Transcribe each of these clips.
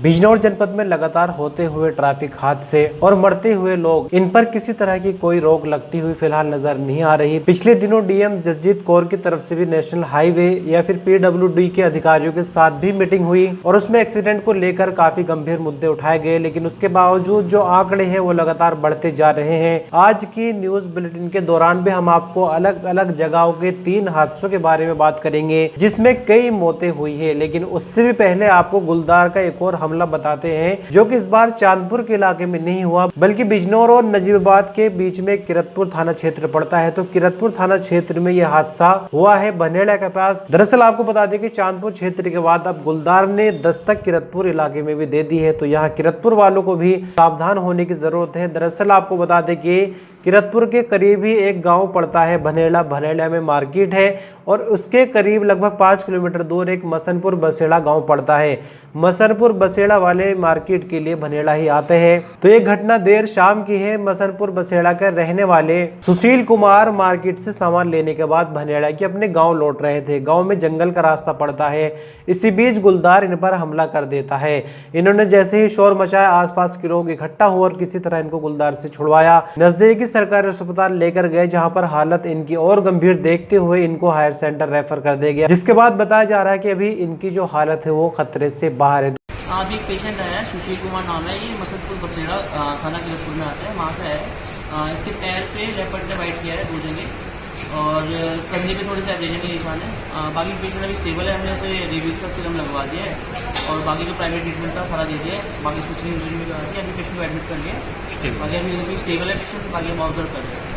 बिजनौर जनपद में लगातार होते हुए ट्रैफिक हादसे और मरते हुए लोग, इन पर किसी तरह की कोई रोक लगती हुई फिलहाल नजर नहीं आ रही। पिछले दिनों डीएम जसजीत कौर की तरफ से भी नेशनल हाईवे या फिर पीडब्ल्यूडी के अधिकारियों के साथ भी मीटिंग हुई और उसमें एक्सीडेंट को लेकर काफी गंभीर मुद्दे उठाए गए, लेकिन उसके बावजूद जो आंकड़े हैं वो लगातार बढ़ते जा रहे हैं। आज की न्यूज बुलेटिन के दौरान भी हम आपको अलग अलग जगहों के 3 हादसों के बारे में बात करेंगे जिसमें कई मौतें हुई है। लेकिन उससे भी पहले आपको गुलदार का एक और हमला बताते हैं जो कि इस बार चांदपुर के इलाके में नहीं हुआ बल्कि बिजनौर और नजीबाबाद के बीच में किरतपुर थाना क्षेत्र पड़ता है। तो किरतपुर थाना क्षेत्र में यह हादसा हुआ है बनेड़ा के पास। दरअसल आपको बता दें कि चांदपुर क्षेत्र के बाद अब गुलदार ने दस्तक किरतपुर इलाके में भी दे दी है, तो यहाँ किरतपुर वालों को भी सावधान होने की जरूरत है। दरअसल आपको बता दें कि किरतपुर के करीब ही एक गांव पड़ता है बनेड़ा। बनेड़ा में मार्केट है और उसके करीब लगभग 5 किलोमीटर दूर एक मसनपुर बसेड़ा गांव पड़ता है। मसनपुर बसेड़ा वाले मार्केट के लिए बनेड़ा ही आते हैं। तो ये घटना देर शाम की है। मसनपुर बसेड़ा के रहने वाले सुशील कुमार मार्केट से सामान लेने के बाद बनेड़ा के अपने गांव लौट रहे थे। गांव में जंगल का रास्ता पड़ता है। इसी बीच गुलदार इन पर हमला कर देता है। इन्होंने जैसे ही शोर मचाया, आसपास के लोग इकट्ठा हुए और किसी तरह इनको गुलदार से छुड़वाया। नजदीकी सरकारी अस्पताल लेकर गए जहां पर हालत इनकी और गंभीर देखते हुए इनको हायर सेंटर रेफर कर दिया गया, जिसके बाद बताया जा रहा है कि अभी इनकी जो हालत है वो खतरे से बाहर है। अभी एक पेशेंट आया है, सुशील कुमार नाम है, ये मसदपुर बसेड़ा थाना किरतपुर में आता है, वहाँ से है। इसके पैर पे लेपर्ड ने बाइट किया है 2 जगह और कंधे पे थोड़े से एब्रेजन के निशान है। बाकी पेशेंट अभी स्टेबल है, हमने उसे रेबीज का सीरम लगवा दिया है और बाकी जो प्राइवेट ट्रीटमेंट था सारा दे दिया है। बाकी सूचना भी करा दी, अभी पेशेंट को एडमिट कर लिया। बाकी अभी स्टेबल है पेशेंट, बाकी हम ऑब्जर्व कर रहे हैं।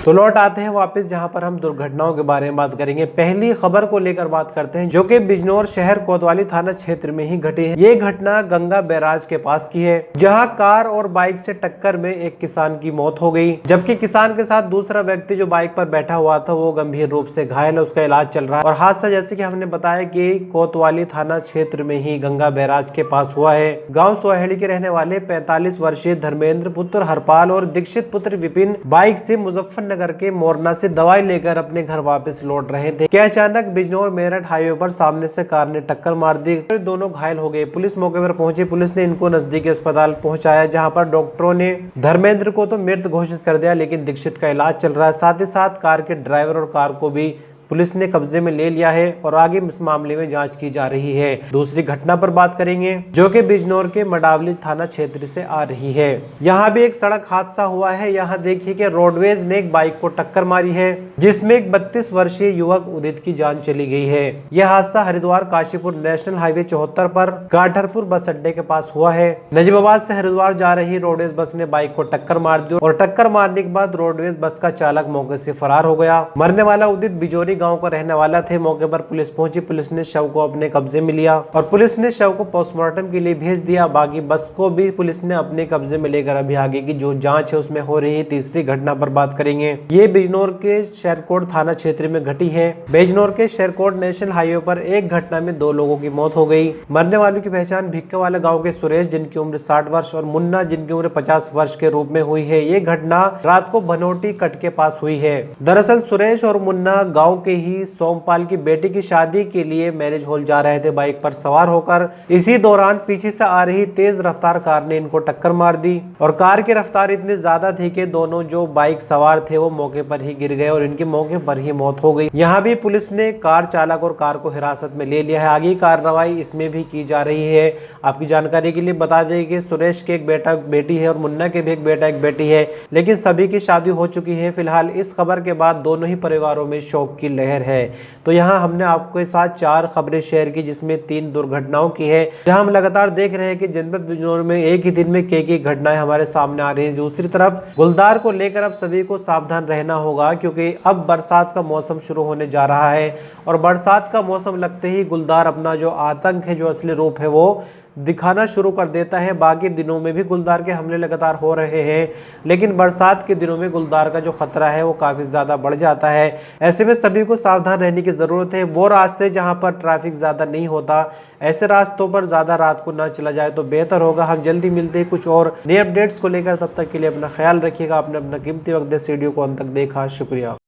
तो लौट आते हैं वापस जहां पर हम दुर्घटनाओं के बारे में बात करेंगे। पहली खबर को लेकर बात करते हैं जो कि बिजनौर शहर कोतवाली थाना क्षेत्र में ही घटी है। ये घटना गंगा बैराज के पास की है जहां कार और बाइक से टक्कर में एक किसान की मौत हो गई, जबकि किसान के साथ दूसरा व्यक्ति जो बाइक पर बैठा हुआ था वो गंभीर रूप से घायल है, उसका इलाज चल रहा है। और हादसा जैसे कि हमने बताया कि कोतवाली थाना क्षेत्र में ही गंगा बैराज के पास हुआ है। गाँव सोहेड़ी के रहने वाले 45 वर्षीय धर्मेंद्र पुत्र हरपाल और दीक्षित पुत्र विपिन बाइक से मुजफ्फरनगर के मोरना से दवाई लेकर अपने घर वापस लौट रहे थे कि अचानक बिजनौर मेरठ हाईवे पर सामने से कार ने टक्कर मार दी। दोनों घायल हो गए। पुलिस मौके पर पहुंची। पुलिस ने इनको नजदीकी अस्पताल पहुंचाया जहां पर डॉक्टरों ने धर्मेंद्र को तो मृत घोषित कर दिया, लेकिन दीक्षित का इलाज चल रहा है। साथ ही साथ कार के ड्राइवर और कार को भी पुलिस ने कब्जे में ले लिया है और आगे इस मामले में जांच की जा रही है। दूसरी घटना पर बात करेंगे जो कि बिजनौर के मडावली थाना क्षेत्र से आ रही है। यहाँ भी एक सड़क हादसा हुआ है। यहाँ देखिए कि रोडवेज ने एक बाइक को टक्कर मारी है जिसमें एक 32 वर्षीय युवक उदित की जान चली गई है। यह हादसा हरिद्वार काशीपुर नेशनल हाईवे 74 पर गाठरपुर बस अड्डे के पास हुआ है। नजीबाबाद से हरिद्वार जा रही रोडवेज बस ने बाइक को टक्कर मार दी और टक्कर मारने के बाद रोडवेज बस का चालक मौके से फरार हो गया। मरने वाला उदित बिजोरी गांव का रहने वाला थे। मौके पर पुलिस पहुंची। पुलिस ने शव को अपने कब्जे में लिया और पुलिस ने शव को पोस्टमार्टम के लिए भेज दिया। बाकी बस को भी पुलिस ने अपने कब्जे में लेकर अभी आगे की जो जांच है उसमें हो रही है। तीसरी घटना पर बात करेंगे। ये बिजनौर के शेरकोट थाना क्षेत्र में घटी है। बिजनौर के शेरकोट नेशनल हाईवे पर एक घटना में 2 लोगों की मौत हो गई। मरने वालों की पहचान भिक्के वाले गाँव के सुरेश जिनकी उम्र 60 वर्ष और मुन्ना जिनकी उम्र 50 वर्ष के रूप में हुई है। ये घटना रात को बनोटी कट के पास हुई है। दरअसल सुरेश और मुन्ना गाँव के ही सोमपाल की बेटी की शादी के लिए मैरिज हॉल जा रहे थे बाइक पर सवार होकर। इसी दौरान पीछे से आ रही तेज रफ्तार कार ने इनको टक्कर मार दी और कार की रफ्तार इतनी ज्यादा थी कि दोनों जो बाइक सवार थे वो मौके पर ही गिर गए और इनकी मौके पर ही मौत हो गई। यहाँ भी पुलिस ने कार चालक और कार को हिरासत में ले लिया है। आगे कार्रवाई इसमें भी की जा रही है। आपकी जानकारी के लिए बता दें कि सुरेश के एक बेटा बेटी है और मुन्ना के भी एक बेटा एक बेटी है, लेकिन सभी की शादी हो चुकी है। फिलहाल इस खबर के बाद दोनों ही परिवारों में शोक की लहर है। तो यहाँ हमने आपके साथ 4 खबरें शेयर की जिसमें 3 दुर्घटनाओं की है, जहां हम लगातार देख रहे हैं कि जनपद बिजनौर में एक ही दिन में कई घटनाएं हमारे सामने आ रही हैं। दूसरी तरफ गुलदार को लेकर अब सभी को सावधान रहना होगा क्योंकि अब बरसात का मौसम शुरू होने जा रहा है और बरसात का मौसम लगते ही गुलदार अपना जो आतंक है, जो असली रूप है वो दिखाना शुरू कर देता है। बाकी दिनों में भी गुलदार के हमले लगातार हो रहे हैं, लेकिन बरसात के दिनों में गुलदार का जो खतरा है वो काफी ज्यादा बढ़ जाता है। ऐसे में सभी को सावधान रहने की जरूरत है। वो रास्ते जहां पर ट्रैफिक ज्यादा नहीं होता, ऐसे रास्तों पर ज्यादा रात को ना चला जाए तो बेहतर होगा। हम जल्दी मिलते हैं कुछ और नए अपडेट्स को लेकर। तब तक के लिए अपना ख्याल रखिएगा। आपने अपना कीमती वक्त दे वीडियो को अंत तक देखा, शुक्रिया।